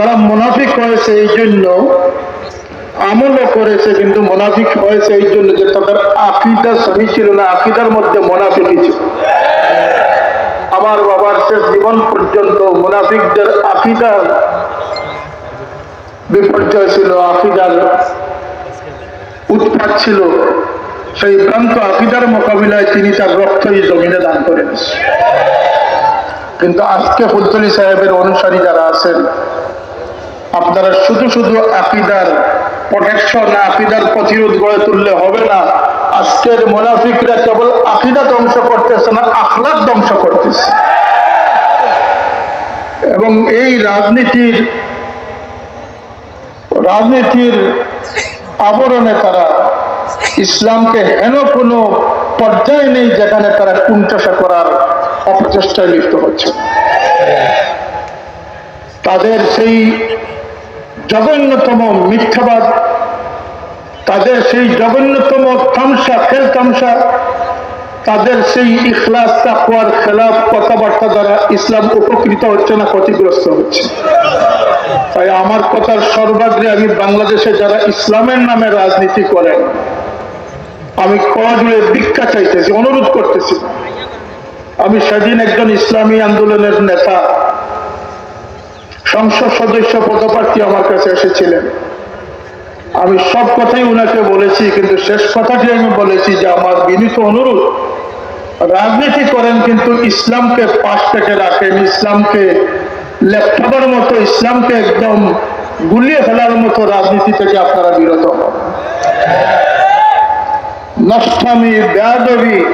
তারা মুনাফিক হয়েছে এই জন্য, আমলও করেছে কিন্তু মুনাফিক হয়েছে এই জন্য যে তাদের আকীদা সহি ছিল না, আকীদার মধ্যে মুনাফিকই ছিল। আমার বাবার শেষ জীবন পর্যন্ত মুনাফিকদের আকীদার বিপর্যয় ছিল, আকীদার উৎপাত ছিল। সেই ভ্রান্ত আকীদার মোকাবিলায় তিনি তার রক্তই জমিনে দান করেন। কিন্তু আজকে ফুলতলী সাহেবের অনুসারী যারা আছেন, আপনারা শুধু শুধু আকীদার প্রোটেকশন, আকীদার প্রতিরোধ গড়ে তুললে হবে না। আজকের মুনাফিকরা কেবল আকীদা ধ্বংস করতেছে না, আখলাক ধ্বংস করতেছে। এবং এই রাজনীতির আবরণে তারা ইসলামকে হেন কোনো পর্যায়ে নেই যেখানে তারা কুণ্ঠাসা করার অপচেষ্টায় লিপ্ত হচ্ছে। তাদের সেই জঘন্যতম মিথ্যাবাদ, তাদের সেই জঘন্যতম তামসা, তাদের সেই ইখলাস তাকওয়ার খেলাফ কথাবার্তা দ্বারা ইসলাম উপকৃত হচ্ছে না, ক্ষতিগ্রস্ত হচ্ছে। তাই আমার কথার সর্বাগ্রে আমি বাংলাদেশে যারা ইসলামের নামে রাজনীতি করেন, আমি কড়া ভিক্ষা চাইতেছি, অনুরোধ করতেছি। আমি সেদিন একজন ইসলামী আন্দোলনের নেতা, সংসদ সদস্য পদপ্রার্থী আমার কাছে এসেছিলেন। আমি সব কথাই উনাকে বলেছি, কিন্তু শেষ কথাটি আমি বলেছি যে আমার বিনীত অনুরোধ, রাজনীতি করেন কিন্তু ইসলামকে পাশ থেকে রাখেন, ইসলামকে লেপটাবার মতো, ইসলামকে একদম গুলিয়ে ফেলার মতো রাজনীতি থেকে আপনারা বিরত হন। নষ্টামি, বেয়াদবি,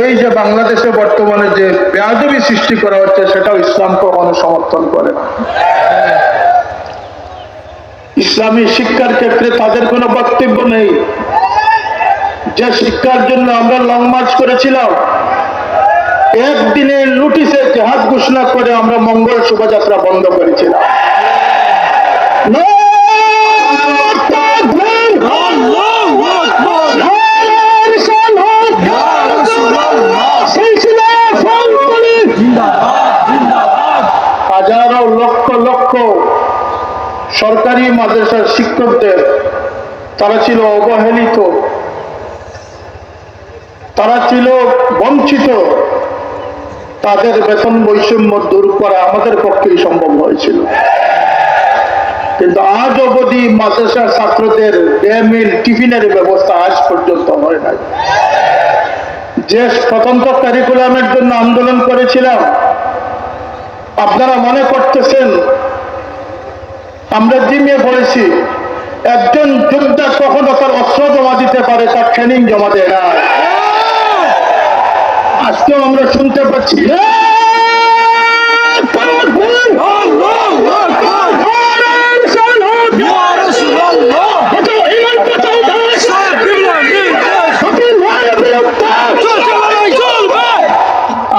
এই যে বাংলাদেশে বর্তমানে যে বেয়াদবি সৃষ্টি করা হচ্ছে, সেটাও ইসলাম কখনো সমর্থন করে না। ইসলামী শিক্ষার ক্ষেত্রে তাদের কোনো বক্তব্য নেই। যে শিক্ষার জন্য আমরা লং মার্চ করেছিলাম, একদিনের নোটিশে জেহাদ ঘোষণা করে আমরা মঙ্গল শোভাযাত্রা বন্ধ করেছিলাম। হাজারো লক্ষ লক্ষ সরকারি মাদ্রাসার শিক্ষকদের, তারা ছিল অবহেলিত, তারা ছিল বঞ্চিত, তাদের বেতন বৈষম্য দূর করা আমাদের পক্ষেই সম্ভব হয়েছিল। কিন্তু আজ অবধি মাদ্রাসার ছাত্রদের ডে-মিল টিফিনের ব্যবস্থা আজ পর্যন্ত হয় নাই। যে স্বতন্ত্র কারিকুলামের জন্য আন্দোলন করেছিলাম, আপনারা মনে করতেছেন আমরা জিমিয়ে পড়েছি। একজন যোদ্ধা কখনো তার অস্ত্র জমা দিতে পারে, তার ট্রেনিং জমা দেয় না। আজকেও আমরা শুনতে পাচ্ছি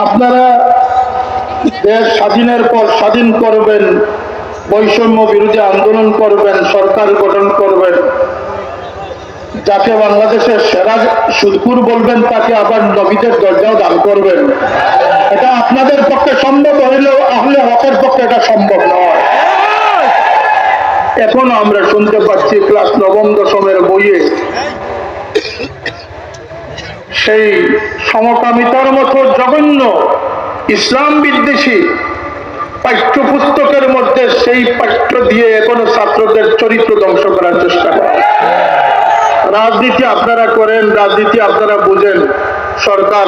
আপনারা দেশ স্বাধীনের পর স্বাধীন করবেন, বৈষম্য বিরোধী আন্দোলন করবেন, সরকার গঠন করবেন, যাকে বাংলাদেশের সেরা সুদকুর বলবেন তাকে আবার নবীদের দরজাও দান করবেন। এটা আপনাদের পক্ষে সম্ভব হইলেও আহলে হকের পক্ষে এটা সম্ভব নয়। এখন আমরা শুনতে পাচ্ছি ক্লাস 9ম-10মের বইয়ে সেই সমকামিতার মতো জঘন্য ইসলাম বিদ্বেষী পাঠ্যপুস্তকের মধ্যে সেই পাঠ্য দিয়ে এখনো ছাত্রদের চরিত্র ধ্বংস করার চেষ্টা করে। রাজনীতি আপনারা করেন, রাজনীতি আপনারা বুঝেন। সরকার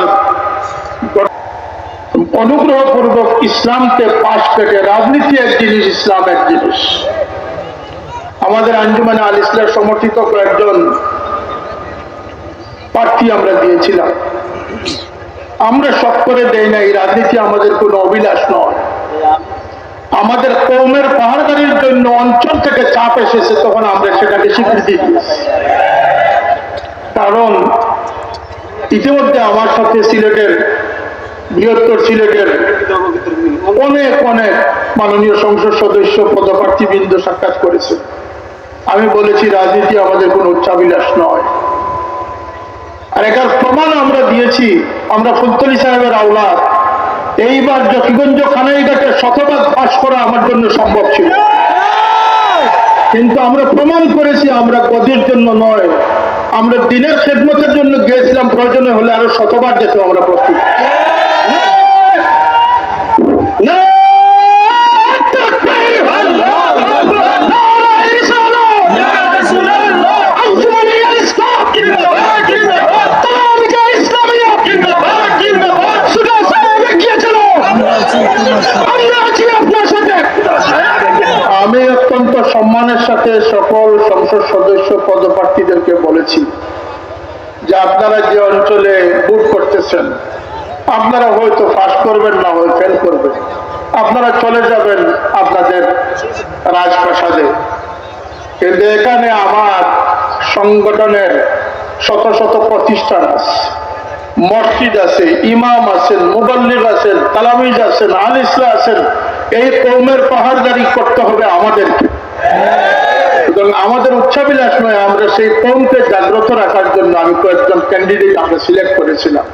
অনুগ্রহপূর্বক ইসলামকে পাশ থেকে, রাজনীতি এক জিনিস, ইসলাম এক জিনিস। আমাদের আঞ্জুমানে আল ইসলাম সমর্থিত কয়েকজন প্রার্থী আমরা দিয়েছিলাম। আমরা সব করে দেই না, এই রাজনীতি আমাদের কোনো অভিলাষ নয়। আমাদের কওমের পাহাড়গাড়ির জন্য অঞ্চল থেকে চাপ এসেছে, তখন আমরা সেটাকে স্বীকৃতি দিয়েছি। কারণ ইতিমধ্যে আমার সাথে সিলেটের, বৃহত্তর সিলেটের অনেক অনেক মাননীয় সংসদ সদস্য পদপ্রার্থীবৃন্দ সাক্ষাৎ করেছে। আমি বলেছি রাজনীতি আমাদের কোনো উচ্চাভিলাষ নয়। আর এটার প্রমাণ আমরা দিয়েছি। আমরা ফুলতলী সাহেবের আওলাদ। এইবার জকিগঞ্জ খানাইঘাটে শতভাগ পাস করা আমার জন্য সম্ভব ছিল। কিন্তু আমরা প্রমাণ করেছি আমরা গদির জন্য নয়, আমরা দিনের খেদমতের জন্য গিয়েছিলাম, প্রয়োজনে হলে আরো শতবার যেতে আমরা প্রস্তুত। আমি অত্যন্ত সম্মানের সাথে সকল সংসদ সদস্য পদপ্রার্থীদেরকে বলেছি যে আপনারা যে অঞ্চলে ভোট করতেছেন, আপনারা হয়তো পাস করবেন, না হয় ফেল করবেন, আপনারা চলে যাবেন আপনাদের রাজপ্রাসাদে। কিন্তু এখানে আমার সংগঠনের শত শত প্রতিষ্ঠান আছে, মসজিদ আছে, ইমাম আছেন, মুবাল্লিগ আছেন, তালামিজ আছেন, আলিসা আছেন। এই কওমের পাহাড়দারি করতে হবে আমাদেরকে। সুতরাং আমাদের উচ্চাবিলাস নয়, আমরা সেই কওমকে জাগ্রত রাখার জন্য আমি কয়েকজন ক্যান্ডিডেট আমরা সিলেক্ট করেছিলাম।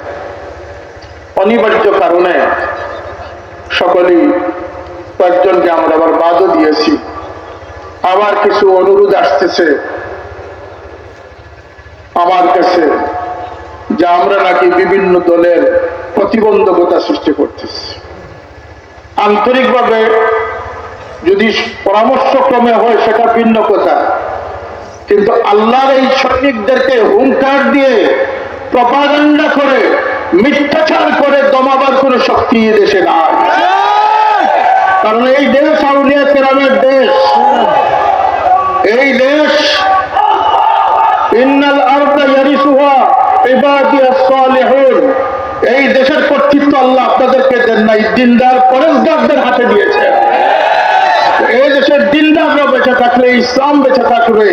অনিবার্য কারণে সকলেই কয়েকজনকে আমরা আবার বাদও দিয়েছি। আবার কিছু অনুরোধ আসতেছে আমার কাছে যে আমরা নাকি বিভিন্ন দলের প্রতিবন্ধকতা সৃষ্টি করতেছি। আন্তরিকভাবে যদি পরামর্শক্রমে হয় সেটা ভিন্ন কথা, কিন্তু আল্লাহর এই সৈনিকদেরকে হুঙ্কার দিয়ে প্রপাগান্ডা করে মিথ্যাচার করে দমাবার কোনো শক্তি দেশে নাই। কারণ এই দেশ আউলিয়া কেরামের দেশ, এই দেশ ইন্নাল আরদা ইয়ারিসুহা ইবাদিয়াস সালিহুন, এই দেশের কর্তৃত্ব আল্লাহ আপনাদেরকে দেন নাই, দিনদার পরেশগারদের হাতে দিয়েছে। এই দেশের দিনদাররা বেঁচে থাকলে, ইসলাম বেঁচে থাকবে,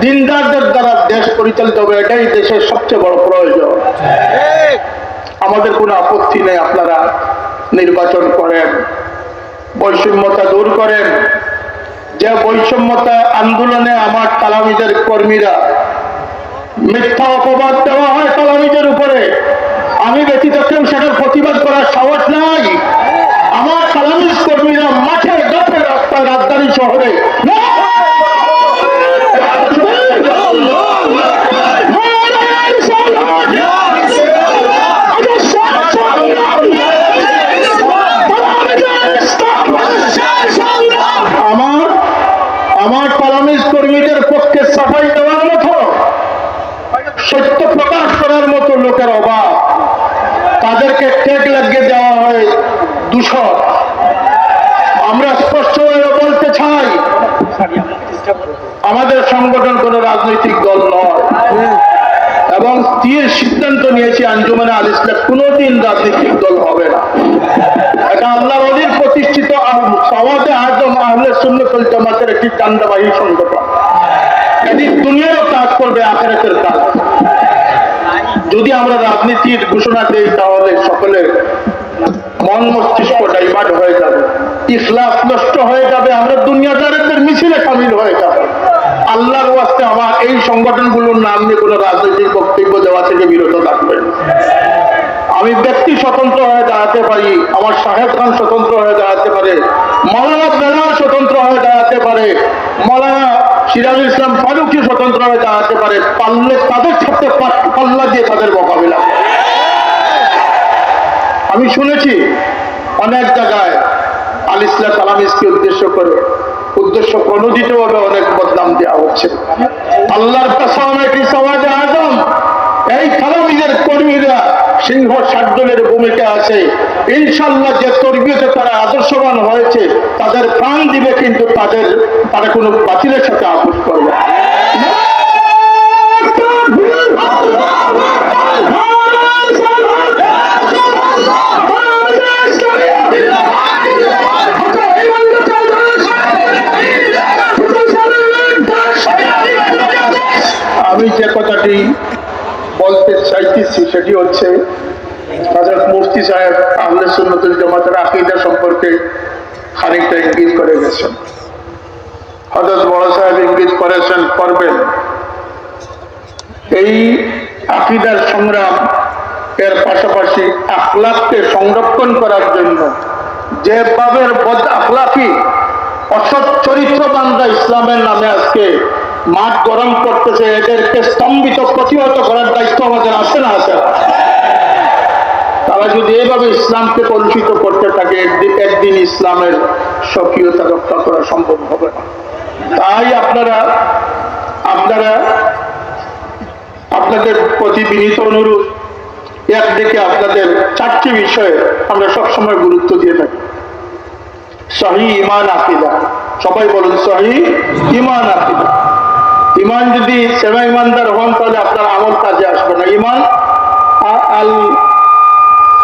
দিনদারদের দ্বারা দেশ পরিচালিত হবে, এটাই দেশের সবচেয়ে বড় প্রয়োজন। আমাদের কোনো আপত্তি নেই, আপনারা নির্বাচন করেন, বৈষম্যতা দূর করেন। যে বৈষম্যতা আন্দোলনে আমার তালামিজের কর্মীরা মিথ্যা অপবাদ দেওয়া হয় তালামিজের উপরে, আমি ব্যতীত কেউ সেটার প্রতিবাদ করার সাহস নাই। আমার তালামিজ কর্মীরা মাঠে ঘাটে রাস্তায় রাজধানী শহরে আমার তালামিজ কর্মীদের পক্ষে সাফাই দেওয়ার মতো, সত্য প্রকাশ করার মতো লোকের অভাব। তাদেরকে ট্যাগ লাগিয়ে দেওয়া হয় দূষণ। আমরা স্পষ্টভাবে বলতে চাই, আমাদের সংগঠন কোন রাজনৈতিক দল নয়, এবং স্থির সিদ্ধান্ত নিয়েছি আঞ্জুমানে আল ইসলাম কোনদিন রাজনৈতিক দল হবে না। এটা আল্লাহর ওলির প্রতিষ্ঠিত সওয়াদে আজম আহলে সুন্নাত ওয়াল জামাতের একটি চান্দাবাহী সংগঠন। এটি দুনিয়ারও কাজ করবে, আখিরাতের কাজ। যদি আমরা রাজনীতির ঘোষণা দিই তাহলে সকলের মন মস্তিষ্ক ডাইভার্ট হয়ে যাবে, ইখলাস নষ্ট হয়ে যাবে, আমরা দুনিয়াদারদের মিছিলে সামিল হয়ে যাব। আল্লাহর ওয়াস্তে আমার এই সংগঠনগুলোর নাম নিয়ে কোনো রাজনৈতিক বক্তব্য দেওয়া থেকে বিরত থাকবেন। আমি ব্যক্তি স্বতন্ত্র হয়ে দাঁড়াতে পারি, আমার সাহেব খান স্বতন্ত্র হয়ে দাঁড়াতে পারে, মৌলানা বেলাল স্বতন্ত্র হয়ে দাঁড়াতে পারে, মৌলানা সিরাজুল ইসলাম ফারুকী স্বতন্ত্র হয়ে দাঁড়াতে পারে, পারলে তাদের সাথে পাল্লা দিয়ে তাদের মোকাবিলা। আমি শুনেছি অনেক জায়গায় আল ইসলাম তালামিজকে উদ্দেশ্য প্রণোদিত ভাবে অনেক বদনাম দেওয়া হচ্ছে। আল্লাহর কসম, এটি সওয়াদে আজম, এই তালামিজের কর্মীরা সিংহ শার্দুলের ভূমিকা আছে। ইনশাল্লাহ যে তরবিয়তে তারা আদর্শবান হয়েছে, তাদের প্রাণ দিবে, কিন্তু তারা কোনো বাতিলের সাথে আপোষ করবে না। আমি যে কথাটি বলতে চাইতেছি সেটি হচ্ছে, হযরত মুফতি সাহেব আহলে সুন্নাত ওয়াল জামাতের আকীদা সম্পর্কে খানিকটা ইঙ্গিত করে গেছেন। হযরত বড় সাহেব ইঙ্গিত করেছেন, করবেন। এই আকীদার সংগ্রাম এর পাশাপাশি আখলাককে সংরক্ষণ করার জন্য যেভাবে বদ আখলাকি অসৎ চরিত্রবানরা ইসলামের নামে আজকে মাঠ গরম করতেছে, এদেরকে স্তম্ভিত প্রতিহত করার দায়িত্ব আমাদের আছে না? আছে। তারা যদি এভাবে ইসলামকে কলুষিত করতে থাকে, একদিন ইসলামের স্বকীয়তা রক্ষা করা সম্ভব হবে না। তাই আপনাদের প্রতি বিনীত অনুরোধ, একদিকে আপনাদের 4টি বিষয়ে আমরা সবসময় গুরুত্ব দিয়ে থাকি। সহি ঈমান আকীদা, সবাই বলুন সহি ঈমান আকীদা। ঈমান যদি সেবা ঈমানদার হন তাহলে আপনার আমল কাজে আসবে না। ঈমান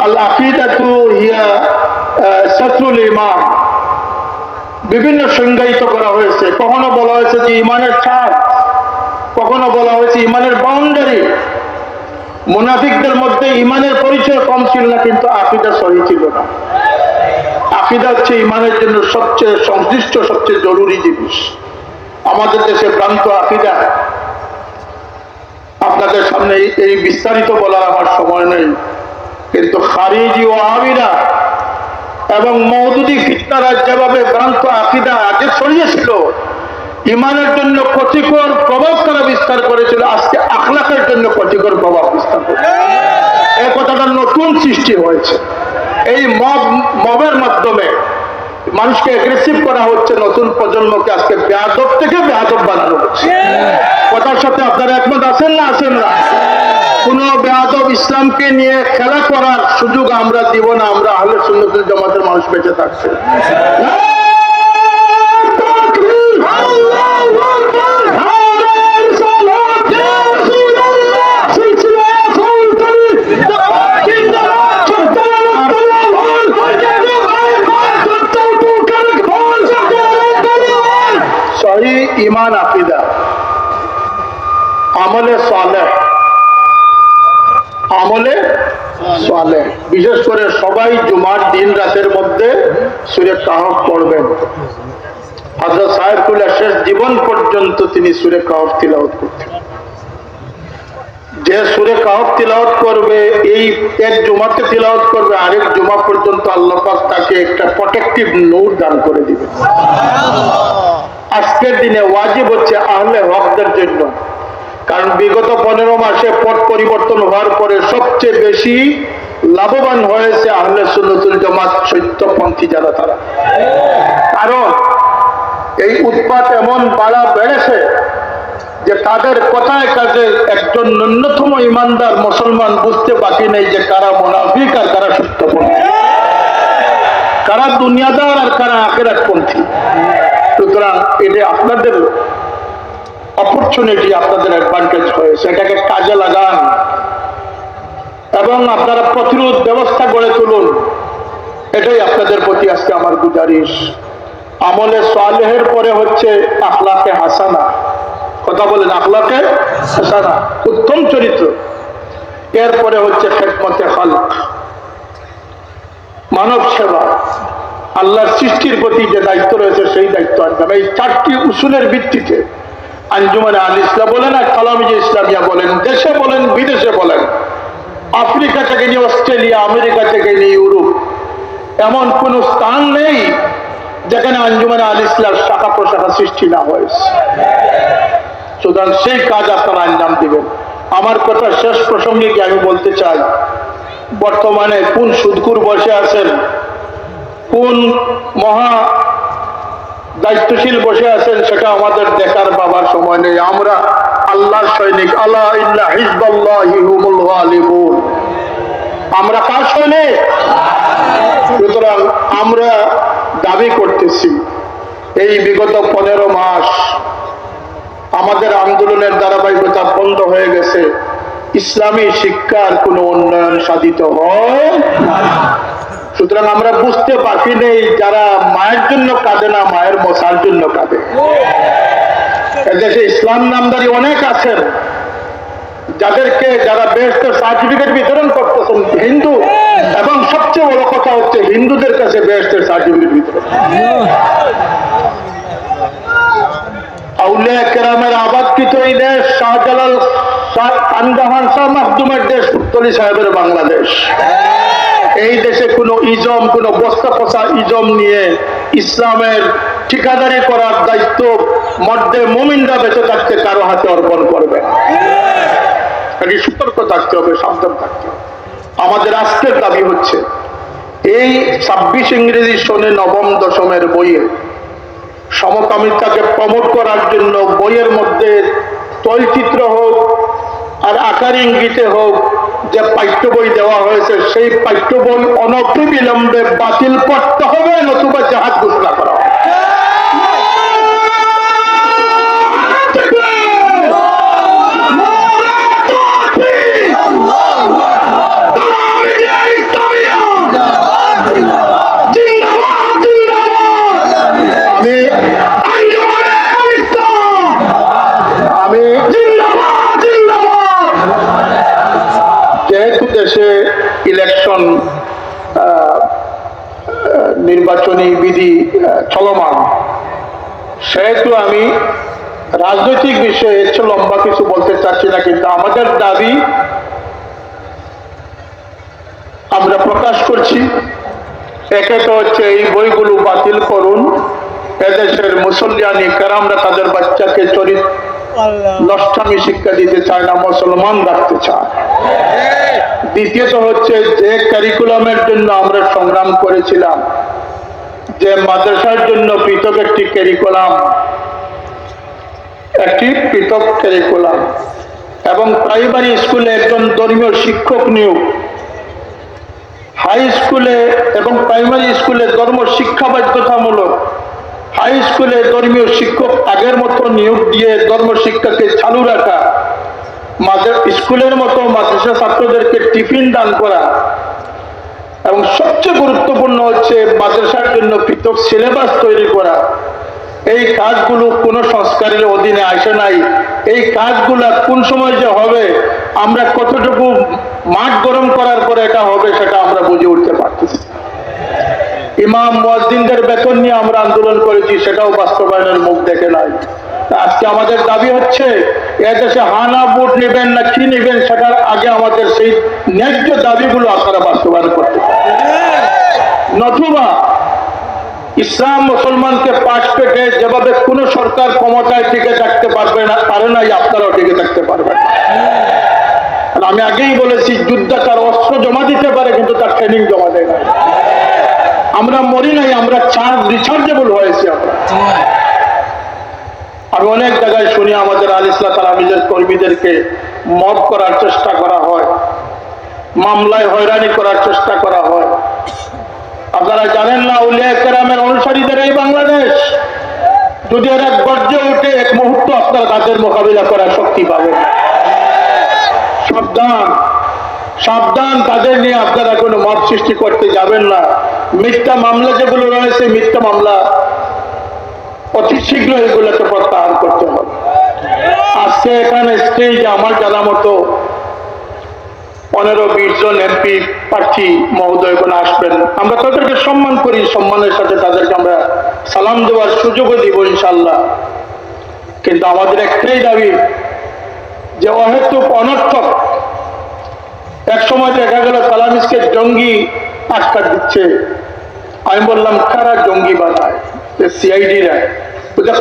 আল আকীদাতু হিয়া শাতরুল ঈমান, বিভিন্ন সংজ্ঞায়িত করা হয়েছে। কখনো বলা হয়েছে যে ঈমানের ছাদ, কখনো বলা হয়েছে ঈমানের বাউন্ডারি। মুনাফিকদের মধ্যে ঈমানের পরিচয় কম ছিল না, কিন্তু আকীদা সহি ছিল না। আকীদা হচ্ছে ঈমানের জন্য সবচেয়ে সংশ্লিষ্ট, সবচেয়ে জরুরি জিনিস। আমাদের দেশে ভ্রান্ত আকীদা, আপনাদের সামনে এই বিস্তারিত বলার আমার সময় নেই, কিন্তু খারিজি ও ওয়াহাবিরা এবং মওদুদি ফিতনারা যেভাবে ভ্রান্ত আকীদা আগে ছড়িয়েছিল, ঈমানের জন্য ক্ষতিকর প্রভাব তারা বিস্তার করেছিল, আজকে আখলাকের জন্য ক্ষতিকর প্রভাব বিস্তার করেছে। এই কথাটা নতুন সৃষ্টি হয়েছে। এই মবের মাধ্যমে মানুষকে এগ্রেসিভ করা হচ্ছে, নতুন প্রজন্মকে আজকে বেয়াদব থেকে বেয়াদব বানানো হচ্ছে। কথার সাথে আপনারা একমত আছেন না? আছেন না? কোন বেয়াদব ইসলামকে নিয়ে খেলা করার সুযোগ আমরা দিব না। আমরা আহলে সুন্নাত ওয়াল জামাতের মানুষ বেঁচে থাকছে। সহি ঈমান আকীদা, আমলে সালেহ, আমলে সালেহ। বিশেষ করে সবাই জুমার দিন রাতের মধ্যে সূরা কাহফ পড়বেন। হযরত সাহেবুল্লাহ শেষ জীবন পর্যন্ত তিনি সূরা কাহফ তিলাওয়াত করতেন। যে সূরা কাহফ তিলাওয়াত করবে, এই এক জুমাতে তিলাওয়াত করবে, আরেক জুমা পর্যন্ত আল্লাহ পাক তাকে একটা প্রোটেক্টিভ নূর দান করে দিবেন। আজকের দিনে ওয়াজিব হচ্ছে আহলে হকদের জন্য, কারণ বিগত 15 মাসে পথ পরিবর্তন হওয়ার পরে সবচেয়ে বেশি লাভবান হয়েছে আহলে সুন্নাত ওয়াল জামাত সত্যপন্থী যারা, তারা। কারণ এই উৎপাত এমন বেড়েছে যে তাদের কথায় কাজে একজন ন্যূনতম ইমানদার মুসলমান বুঝতে বাকি নেই যে কারা মুনাফিক আর কারা সত্যপন্থী, কারা দুনিয়াদার আর কারা আখিরাতপন্থী। সুতরাং এটা আপনাদের অপরচুনিটি, আপনাদের অ্যাডভান্টেজ হয়েছে, এটাকে কাজে লাগান এবং আপনারা প্রতিরোধ ব্যবস্থা গড়ে তুলুন। এটাই আপনাদের প্রতি আজকে আমার গুজারিশ। আমলে সালেহের পরে হচ্ছে আখলাকে হাসানা। কথা বলেন, আখলাকে হাসানা, উত্তম চরিত্র। এরপরে হচ্ছে খেদমতে খালক, মানব সেবা, আল্লাহর সৃষ্টির প্রতি যে দায়িত্ব রয়েছে সেই দায়িত্ব আনবেন। এই 4টি উসুলের ভিত্তিতে আঞ্জুমানে আল ইসলাম বলেন আর কালামিজে ইসলামিয়া বলেন, দেশে বলেন বিদেশে বলেন, আফ্রিকা থেকে নিয়ে অস্ট্রেলিয়া, আমেরিকা থেকে নিয়ে ইউরোপ, এমন কোন স্থান নেই যেখানে আঞ্জুমানে আল ইসলাম শাখা প্রশাখা সৃষ্টি না হয়েছে। সুতরাং সেই কাজ আপনারা আঞ্জাম দিবেন। আমার কথা শেষ প্রসঙ্গে কি আমি বলতে চাই, বর্তমানে কোন সুদকুর বসে আছেন, কোন মহা দায়িত্বশীল বসে আছেন, সেটা আমাদের দেখার বাবার সময় নেই। আমরা আল্লাহর সৈনিক, আলা ইন্না হিজবাল্লাহি হুমুল গালিবুন। আমরা কার সৈনিক? সুতরাং আমরা দাবি করতেছি, এই বিগত 15 মাস আমাদের আন্দোলনের ধারাবাহিকতা বন্ধ হয়ে গেছে, ইসলামী শিক্ষার কোনো উন্নয়ন সাধিত হয় না। সুতরাং আমরা বুঝতে বাকি নেই, যারা মায়ের জন্য কাঁদে না, মায়ের মশার জন্য কাঁদে। এদেশে ইসলাম নামদারি অনেক আছেন, যারা বেহেশতের সার্টিফিকেট বিতরণ করতেছেন হিন্দু, এবং সবচেয়ে বড় কথা হচ্ছে হিন্দুদের কাছে বেহেশতের সার্টিফিকেট বিতরণ। আউলিয়া কেরামের আবাদকৃত এই দেশ, শাহজালাল খানজাহান শাহ মাখদুমের দেশ, মুফতি সাহেবের বাংলাদেশ। এই দেশে কোনো ইজম, কোনো বস্তা পচা ইজম নিয়ে ইসলামের ঠিকাদারি করার দায়িত্ব মর্দে মুমিনরা বেঁচে থাকতে কারো হাতে অর্পণ করবে না। এটি সতর্ক থাকতে হবে, সাবধান থাকতে হবে। আমাদের আজকের দাবি হচ্ছে এই 26 ইংরেজি সনে নবম দশমের বইয়ে সমকামিতাকে প্রমোট করার জন্য বইয়ের মধ্যে তৈলচিত্র হোক আর আকার ইঙ্গিতে হোক যে পাঠ্য বই দেওয়া হয়েছে, সেই পাঠ্য বই অনতিবিলম্বে বাতিল করতে হবে, নতুবা জাহাজ ঘোষণা করা হবে। যেহেতু দেশে ইলেকশন নির্বাচনী বিধি চলমান, সেহেতু আমি রাজনৈতিক বিষয়ে এর চেয়ে লম্বা কিছু বলতে চাচ্ছি না, কিন্তু আমাদের দাবি আমরা প্রকাশ করছি। একে তো হচ্ছে এই বইগুলো বাতিল করুন, এদেশের মুসলমানি কেরামরা তাদের বাচ্চাকে চরিত্র নষ্টামি শিক্ষা দিতে চায় না, মুসলমান রাখতে চায়। দ্বিতীয়ত হচ্ছে যে ক্যারিকুলামের জন্য আমরা সংগ্রাম করেছিলাম, যে মাদ্রাসার জন্য পৃথক একটি ক্যারিকুলাম, এবং প্রাইমারি স্কুলে একজন ধর্মীয় শিক্ষক নিয়োগ, হাই স্কুলে এবং প্রাইমারি স্কুলে ধর্ম শিক্ষা বাধ্যতামূলক, হাই স্কুলে ধর্মীয় শিক্ষক আগের মতো নিয়োগ দিয়ে ধর্ম শিক্ষাকে চালু রাখা, স্কুলের মতো মাদ্রাসা ছাত্রদেরকে টিফিন দান করা, এবং সবচেয়ে গুরুত্বপূর্ণ হচ্ছে মাদ্রাসার জন্য পৃথক সিলেবাস তৈরি করা। এই কাজগুলো কোনো সংস্কারের অধীনে আসে নাই। এই কাজগুলা কোন সময় যে হবে, আমরা কতটুকু মাঠ গরম করার পরে এটা হবে সেটা আমরা বুঝে উঠতে পারতেছি। ইমাম মুয়াজ্জিনদের বেতন নিয়ে আমরা আন্দোলন করেছি, সেটাও বাস্তবায়নের মুখ দেখে নাই। আজকে আমাদের দাবি হচ্ছে এদেশে হানা ভোট নেবেন না কি নেবেন, সেটার আগে আমাদের সেই ন্যায্য দাবিগুলো আপনারা বাস্তবায়ন করতে পারেন। নতুবা ইসলাম মুসলমানকে পাশ পেটে যেভাবে কোন সরকার ক্ষমতায় টিকে থাকতে পারে নাই, আপনারাও টিকে থাকতে পারবেন। আমি আগেই বলেছি, যুদ্ধ তার অস্ত্র জমা দিতে পারে কিন্তু তার ট্রেনিং জমা দেয় না। আমরা মরি নাই, আমরা রিচার্জেবল হয়েছি। আমি অনেক জায়গায় শুনি আমাদের আল ইসলাহ তালামিজের কর্মীদেরকে মব করার চেষ্টা করা হয়, মামলায় হয়রানি করার চেষ্টা করা হয়। আপনারা জানেন না, আউলিয়া কেরামের অনুসারীদের এই বাংলাদেশ, যদি এরা গর্জে উঠে এক মুহূর্ত আপনারা তাদের মোকাবিলা করার শক্তি পাবেন। সাবধান, সাবধান, তাদের নিয়ে আপনারা কোনো মত সৃষ্টি করতে যাবেন না। মিথ্যা মামলা যেগুলো রয়েছে, মিথ্যা মামলা অতি শীঘ্র এগুলোকে প্রত্যাহার করতে হবে। আজকে এখানে স্টেজ আমার জানা মতো 15-20 জন এমপি প্রার্থী মহোদয়গণ আসবেন। আমরা তাদেরকে সম্মান করি, সম্মানের সাথে তাদেরকে আমরা সালাম দেওয়ার সুযোগও দিব ইনশাল্লাহ। কিন্তু আমাদের একটাই দাবি যে অহেতুক অনর্থক এক সময় দেখা গেল তালামিজকে জঙ্গি আখ্যা দিচ্ছে। আমি বললাম, কারা জঙ্গি বানায়? সিআইডিরা।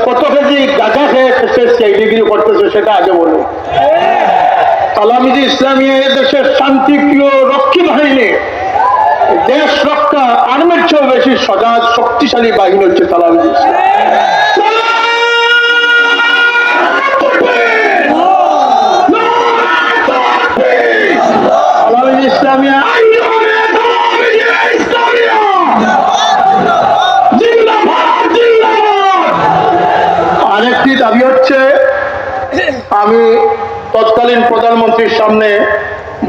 কত কেজি গাঁজা খেয়ে সিআইডিগিরি করতেছে সেটা আগে বলো। তালামিজ ইসলামিয়া দেশের শান্তিপ্রিয় রক্ষী বাহিনী, দেশ রক্ষা আর্মির চেয়েও বেশি সজাগ শক্তিশালী বাহিনী হচ্ছে তালামিজ ইসলাম। তালামিজ ইসলামিয়া আরেকটি দাবি হচ্ছে, আমি তৎকালীন প্রধানমন্ত্রীর সামনে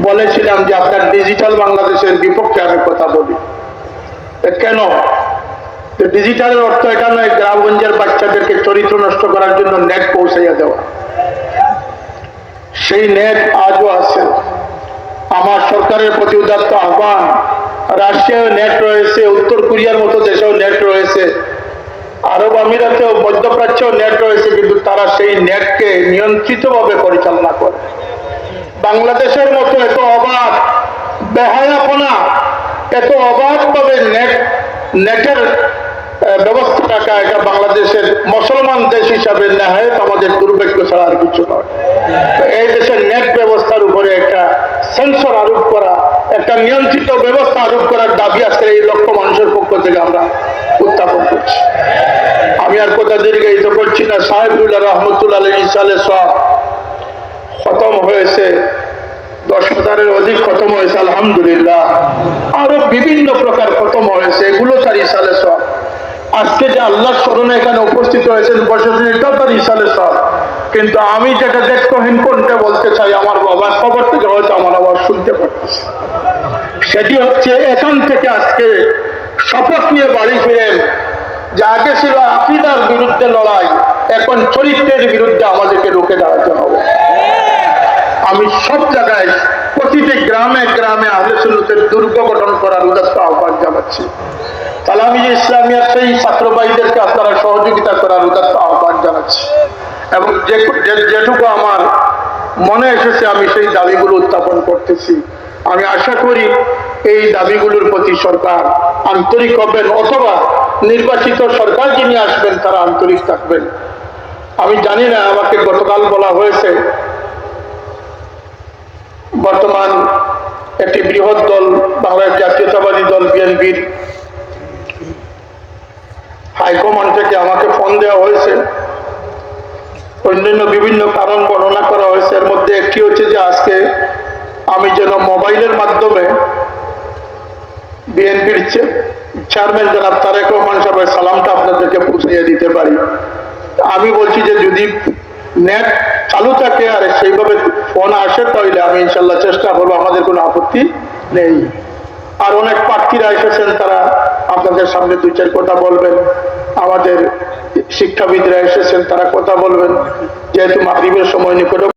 বলেছিলাম যে আপনার ডিজিটাল বাংলাদেশের বিপক্ষে আমি কথা বলি। কেন? ডিজিটালের অর্থ এটা নয় গ্রামগঞ্জের বাচ্চাদেরকে চরিত্র নষ্ট করার জন্য নেট পৌঁছাইয়া দেওয়া। সেই নেট আজও আছে। আমার সরকারের প্রতি উদাত্ত আহ্বান, রাশিয়ায় নেট রয়েছে, উত্তর কোরিয়ার মতো দেশেও নেট রয়েছে, আরব আমিরাতেও মধ্যপ্রাচ্যেও নেট রয়েছে, কিন্তু তারা সেই নেটকে নিয়ন্ত্রিতভাবে পরিচালনা করে। বাংলাদেশের মতো এত অবাধ বেহায়াপনা, এত অবাধভাবে নেটের ব্যবস্থা রাখা এটা বাংলাদেশের মুসলমান দেশ হিসাবে নেহায়ত আমাদের দুর্ভাগ্য ছাড়া আর কিছু নয়। এই দেশের নেট ব্যবস্থার উপরে একটা সেন্সর আরোপ করা, একটা নিয়ন্ত্রিত ব্যবস্থা আরোপ করার দাবি আজকে এই লক্ষ মানুষের পক্ষ থেকে আমরা উত্থাপন করছি। আমি আর কথা দীর্ঘায়িত করছি না। সাহেবুল্লাহ রহমতুল্লাহ ইসালে সব খতম হয়েছে, 10,000-এর অধিক খতম হয়েছে আলহামদুলিল্লাহ। আরো বিভিন্ন প্রকার খতম হয়েছে, এগুলো তার ইসালে সব। আজকে যে আল্লাহ স্মরণে এখানে উপস্থিত হয়েছেন বসেছেন, এটাও তার ইসালে সব। কিন্তু আমি যেটা দেখহীন কোনটা বলতে চাই, আমার বাবার খবর থেকে হয়তো আমার আওয়াজ শুনতে পারতেছে, সেটি হচ্ছে এখান থেকে আজকে শপথ নিয়ে বাড়ি ফিরেন যে আগে ছিল আকীদার বিরুদ্ধে লড়াই, এখন চরিত্রের বিরুদ্ধে আমাদেরকে রুখে দাঁড়াতে হবে। আমি সব জায়গায় প্রতিটি গ্রামে গ্রামে আহলে সুন্নতের দুর্গ গঠন করার উদাত্ত আহ্বান জানাচ্ছি। তালামি ইসলামিয়ার সেই ছাত্র ভাইদেরকে আপনারা সহযোগিতা করার উদাত্ত আহ্বান জানাচ্ছি এবং যেটুকু আমার মনে এসেছে আমি সেই দাবিগুলো উত্থাপন করতেছি। আমি আশা করি এই দাবিগুলোর প্রতি সরকার আন্তরিক হবেন, অথবা নির্বাচিত সরকার যিনি আসবেন তারা আন্তরিক থাকবেন। আমি জানি না, আমাকে গতকাল বলা হয়েছে বর্তমান একটি বৃহৎ দল বাংলাদেশ জাতীয়তাবাদী দল বিএনপির হাইকমান্ড থেকে আমাকে ফোন দেওয়া হয়েছে, অন্যান্য বিভিন্ন কারণ বর্ণনা করা হয়েছে। এর মধ্যে একটি হচ্ছে যে আজকে আমি যেন মোবাইলের মাধ্যমে বিএনপির চেয়ারম্যান জনাব তারেক রহমান সাহেবের সালামটা আপনাদেরকে পৌঁছে দিতে পারি। আমি বলছি যে যদি নেট চালু থাকে আর সেইভাবে ফোন আসে তাহলে আমি ইনশাল্লাহ চেষ্টা করবো, আমাদের কোনো আপত্তি নেই। আর অনেক প্রার্থীরা এসেছেন, তারা আপনাদের সামনে 2-4 কথা বলবেন। আমাদের শিক্ষাবিদরা এসেছেন, তারা কথা বলবেন। যেহেতু মাগরিবের সময় নিকট